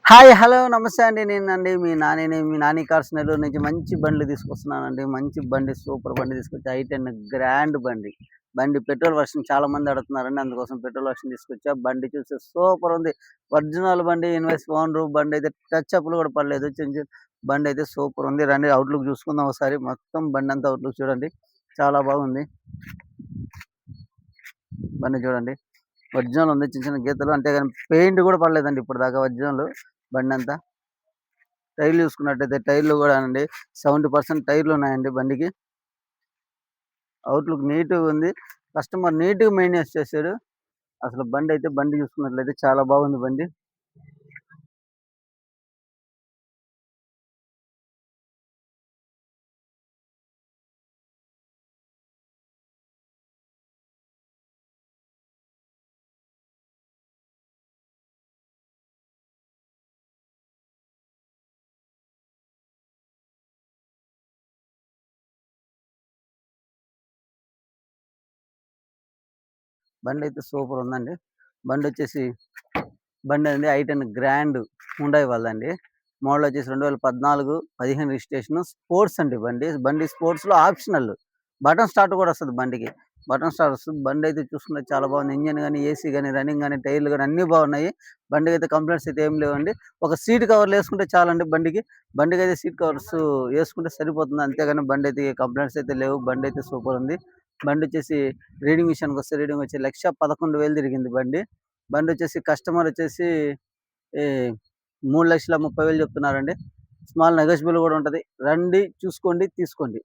Hi! Hello! నమస్తే అండి. నేనండి మీ నానిని. మీ నాని కార్స్ నెల్లూరు నుంచి మంచి బండ్లు తీసుకొస్తున్నానండి. మంచి బండి, సూపర్ బండి తీసుకొచ్చా. i10 గ్రాండ్ బండి. బండి పెట్రోల్ వర్షన్ చాలా మంది అడుగుతున్నారండి. అందుకోసం పెట్రోల్ వర్షన్ తీసుకొచ్చా. బండి చూస్తే సూపర్ ఉంది. ఒరిజినల్ బండి, ఇన్వాయిస్ ఓనరు. బండయితే టచ్ అప్‌లు కూడా పడలేదు. బండయితే సూపర్ ఉంది. రండి అవుట్‌లుక్ చూసుకుందాం ఒకసారి. మొత్తం బండంతా అవుట్‌లుక్ చూడండి. చాలా బాగుంది. బండి చూడండి. ఒరిజినల్ ఉంది. చిన్న చిన్న గీతలు అంతేగాని పెయింట్ కూడా పడలేదండి ఇప్పటిదాకా ఒరిజినల్ బండంతా. టైర్లు చూసుకున్నట్టయితే టైర్లు కూడా అండి 70% టైర్లు ఉన్నాయండి బండికి. అవుట్‌లుక్ నీట్‌గా ఉంది. కస్టమర్ నీట్‌గా మెయింటెనెన్స్ చేశాడు. అసలు బండి చూసుకున్నట్లయితే చాలా బాగుంది బండి. బండయితే సూపర్ ఉందండి. బండొచ్చేసి బండండి i10 గ్రాండ్ హుండాయ్ వాళ్ళదండి. మోడల్ వచ్చేసి 2014, 15 రిజిస్ట్రేషన్. స్పోర్ట్స్ అండి బండి. బండి స్పోర్ట్స్‌లో ఆప్షనల్. బటన్ స్టార్ట్ కూడా వస్తది బండికి. బటన్ స్టార్ట్ వస్తది. బండయితే చూసుకుంటే చాలా బాగుంది. ఇంజిన్ గాని, ఏసీ గాని, రన్నింగ్ గాని, టైర్లు గాని అన్నీ బాగున్నాయి. బండికైతే కంప్లెయింట్స్ అయితే ఏం లేవండి. ఒక సీట్ కవర్లు ఏసుకుంటే చాలండి బండికి. బండికైతే సీట్ కవర్స్ ఏసుకుంటే సరిపోతుంది. అంతేగాని బండయితే కంప్లెయింట్స్ అయితే లేవు. బండయితే సూపర్ ఉంది. బండొచ్చేసి రీడింగ్ విషయానికొస్తే రీడింగ్ వచ్చి 1,11,000 తిరిగింది బండి. బండొచ్చేసి కస్టమర్ వచ్చేసి ఈ 3,30,000 చెప్తున్నారండి. స్మాల్ నెగోషియబుల్ కూడా ఉంటది. రండి, చూసుకోండి, తీసుకోండి.